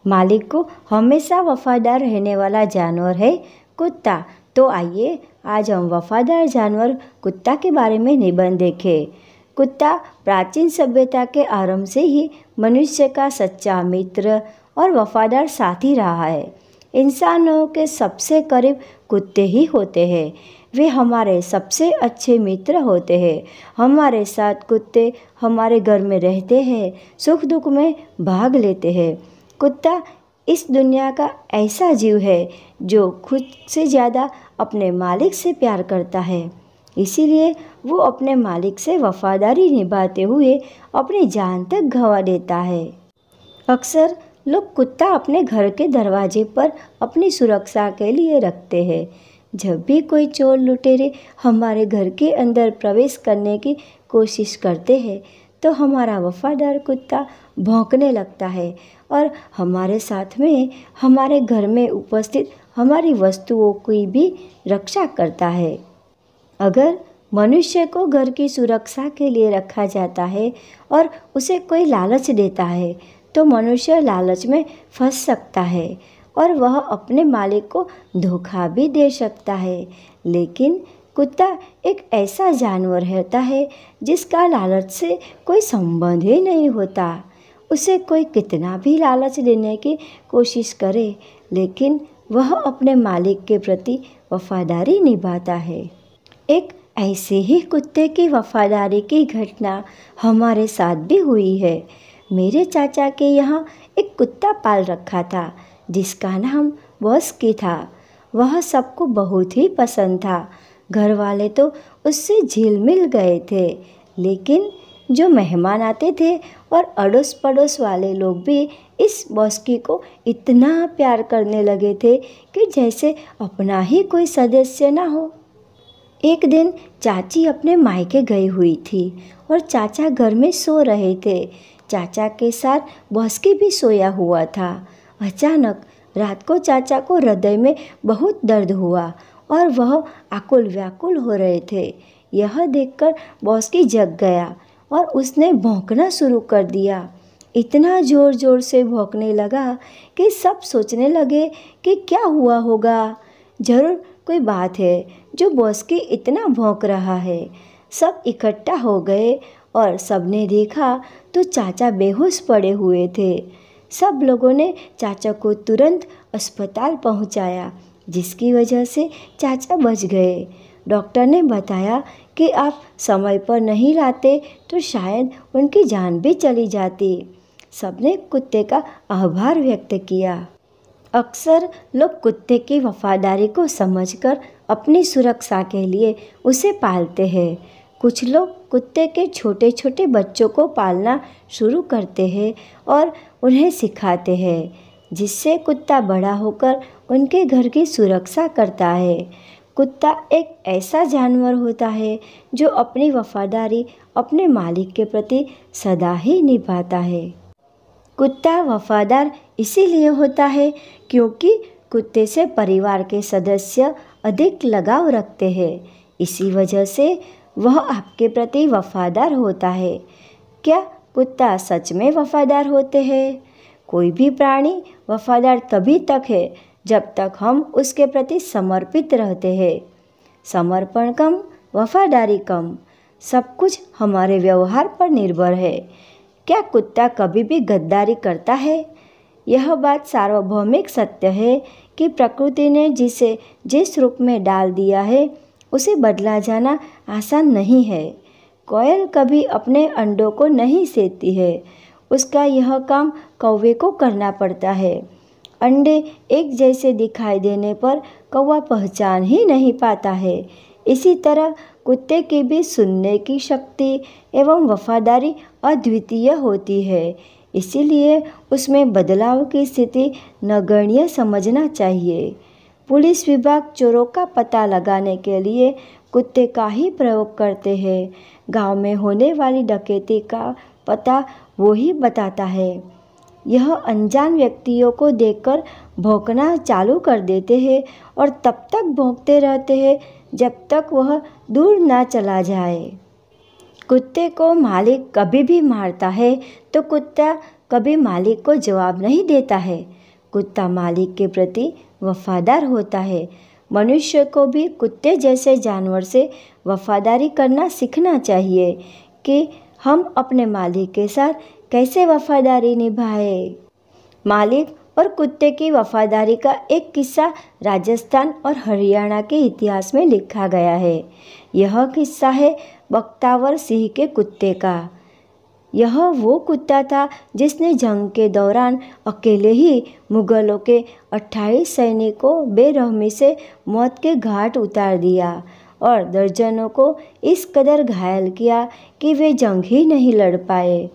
मालिक को हमेशा वफादार रहने वाला जानवर है कुत्ता। तो आइए आज हम वफादार जानवर कुत्ता के बारे में निबंध देखें। कुत्ता प्राचीन सभ्यता के आरंभ से ही मनुष्य का सच्चा मित्र और वफादार साथी रहा है। इंसानों के सबसे करीब कुत्ते ही होते हैं। वे हमारे सबसे अच्छे मित्र होते हैं। हमारे साथ कुत्ते हमारे घर में रहते हैं, सुख दुख में भाग लेते हैं। कुत्ता इस दुनिया का ऐसा जीव है जो खुद से ज़्यादा अपने मालिक से प्यार करता है। इसीलिए वो अपने मालिक से वफादारी निभाते हुए अपनी जान तक गंवा देता है। अक्सर लोग कुत्ता अपने घर के दरवाजे पर अपनी सुरक्षा के लिए रखते हैं। जब भी कोई चोर लुटेरे हमारे घर के अंदर प्रवेश करने की कोशिश करते हैं तो हमारा वफादार कुत्ता भौंकने लगता है और हमारे साथ में हमारे घर में उपस्थित हमारी वस्तुओं की भी रक्षा करता है। अगर मनुष्य को घर की सुरक्षा के लिए रखा जाता है और उसे कोई लालच देता है तो मनुष्य लालच में फंस सकता है और वह अपने मालिक को धोखा भी दे सकता है। लेकिन कुत्ता एक ऐसा जानवर होता है जिसका लालच से कोई संबंध ही नहीं होता। उसे कोई कितना भी लालच देने की कोशिश करे लेकिन वह अपने मालिक के प्रति वफादारी निभाता है। एक ऐसे ही कुत्ते की वफादारी की घटना हमारे साथ भी हुई है। मेरे चाचा के यहाँ एक कुत्ता पाल रखा था जिसका नाम बॉस्की था। वह सबको बहुत ही पसंद था। घर वाले तो उससे झिल मिल गए थे, लेकिन जो मेहमान आते थे और अड़ोस पड़ोस वाले लोग भी इस बॉस्की को इतना प्यार करने लगे थे कि जैसे अपना ही कोई सदस्य ना हो। एक दिन चाची अपने मायके गई हुई थी और चाचा घर में सो रहे थे। चाचा के साथ बॉस्की भी सोया हुआ था। अचानक रात को चाचा को हृदय में बहुत दर्द हुआ और वह आकुल व्याकुल हो रहे थे। यह देखकर बॉस्की जग गया और उसने भौंकना शुरू कर दिया। इतना ज़ोर ज़ोर से भौंकने लगा कि सब सोचने लगे कि क्या हुआ होगा। ज़रूर कोई बात है जो बॉस्की इतना भौंक रहा है। सब इकट्ठा हो गए और सबने देखा तो चाचा बेहोश पड़े हुए थे। सब लोगों ने चाचा को तुरंत अस्पताल पहुंचाया, जिसकी वजह से चाचा बच गए। डॉक्टर ने बताया कि आप समय पर नहीं लाते तो शायद उनकी जान भी चली जाती। सबने कुत्ते का आभार व्यक्त किया। अक्सर लोग कुत्ते की वफादारी को समझकर अपनी सुरक्षा के लिए उसे पालते हैं। कुछ लोग कुत्ते के छोटे छोटे बच्चों को पालना शुरू करते हैं और उन्हें सिखाते हैं, जिससे कुत्ता बड़ा होकर उनके घर की सुरक्षा करता है। कुत्ता एक ऐसा जानवर होता है जो अपनी वफादारी अपने मालिक के प्रति सदा ही निभाता है। कुत्ता वफादार इसीलिए होता है क्योंकि कुत्ते से परिवार के सदस्य अधिक लगाव रखते हैं। इसी वजह से वह आपके प्रति वफादार होता है। क्या कुत्ता सच में वफादार होते हैं? कोई भी प्राणी वफादार तभी तक है जब तक हम उसके प्रति समर्पित रहते हैं। समर्पण कम, वफादारी कम, सब कुछ हमारे व्यवहार पर निर्भर है। क्या कुत्ता कभी भी गद्दारी करता है? यह बात सार्वभौमिक सत्य है कि प्रकृति ने जिसे जिस रूप में डाल दिया है उसे बदला जाना आसान नहीं है। कोयल कभी अपने अंडों को नहीं सेती है, उसका यह काम कौवे को करना पड़ता है। अंडे एक जैसे दिखाई देने पर कौवा पहचान ही नहीं पाता है। इसी तरह कुत्ते की भी सुनने की शक्ति एवं वफादारी अद्वितीय होती है। इसीलिए उसमें बदलाव की स्थिति नगण्य समझना चाहिए। पुलिस विभाग चोरों का पता लगाने के लिए कुत्ते का ही प्रयोग करते हैं। गांव में होने वाली डकैती का पता वो ही बताता है। यह अनजान व्यक्तियों को देखकर भौंकना चालू कर देते हैं और तब तक भौंकते रहते हैं जब तक वह दूर ना चला जाए। कुत्ते को मालिक कभी भी मारता है तो कुत्ता कभी मालिक को जवाब नहीं देता है। कुत्ता मालिक के प्रति वफादार होता है। मनुष्य को भी कुत्ते जैसे जानवर से वफादारी करना सीखना चाहिए कि हम अपने मालिक के साथ कैसे वफादारी निभाएं। मालिक और कुत्ते की वफादारी का एक किस्सा राजस्थान और हरियाणा के इतिहास में लिखा गया है। यह किस्सा है बख्तावर सिंह के कुत्ते का। यह वो कुत्ता था जिसने जंग के दौरान अकेले ही मुगलों के 28 सैनिकों को बेरहमी से मौत के घाट उतार दिया और दर्जनों को इस कदर घायल किया कि वे जंग ही नहीं लड़ पाए।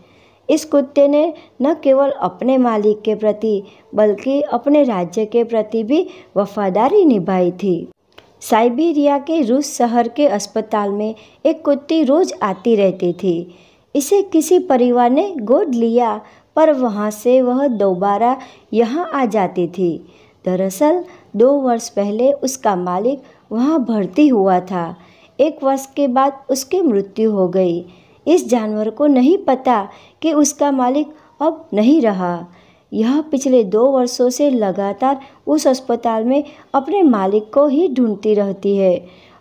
इस कुत्ते ने न केवल अपने मालिक के प्रति बल्कि अपने राज्य के प्रति भी वफादारी निभाई थी। साइबेरिया के रूस शहर के अस्पताल में एक कुत्ती रोज आती रहती थी। इसे किसी परिवार ने गोद लिया पर वहाँ से वह दोबारा यहाँ आ जाती थी। दरअसल 2 वर्ष पहले उसका मालिक वहाँ भर्ती हुआ था। 1 वर्ष के बाद उसकी मृत्यु हो गई। इस जानवर को नहीं पता कि उसका मालिक अब नहीं रहा। यह पिछले 2 वर्षों से लगातार उस अस्पताल में अपने मालिक को ही ढूंढती रहती है।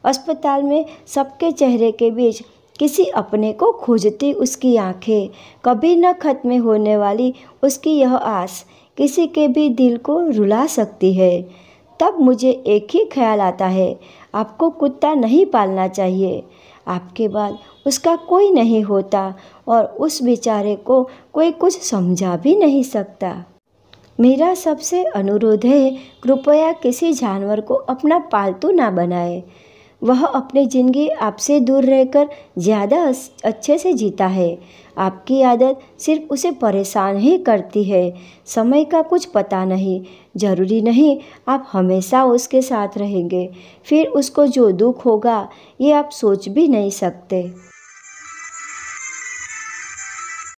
अस्पताल में सबके चेहरे के बीच किसी अपने को खोजती उसकी आंखें, कभी न खत्म होने वाली उसकी यह आस किसी के भी दिल को रुला सकती है। तब मुझे एक ही ख्याल आता है, आपको कुत्ता नहीं पालना चाहिए। आपके बाद उसका कोई नहीं होता और उस बेचारे को कोई कुछ समझा भी नहीं सकता। मेरा सबसे अनुरोध है, कृपया किसी जानवर को अपना पालतू ना बनाए। वह अपनी ज़िंदगी आपसे दूर रहकर ज़्यादा अच्छे से जीता है। आपकी आदत सिर्फ उसे परेशान ही करती है। समय का कुछ पता नहीं, ज़रूरी नहीं आप हमेशा उसके साथ रहेंगे। फिर उसको जो दुख होगा ये आप सोच भी नहीं सकते।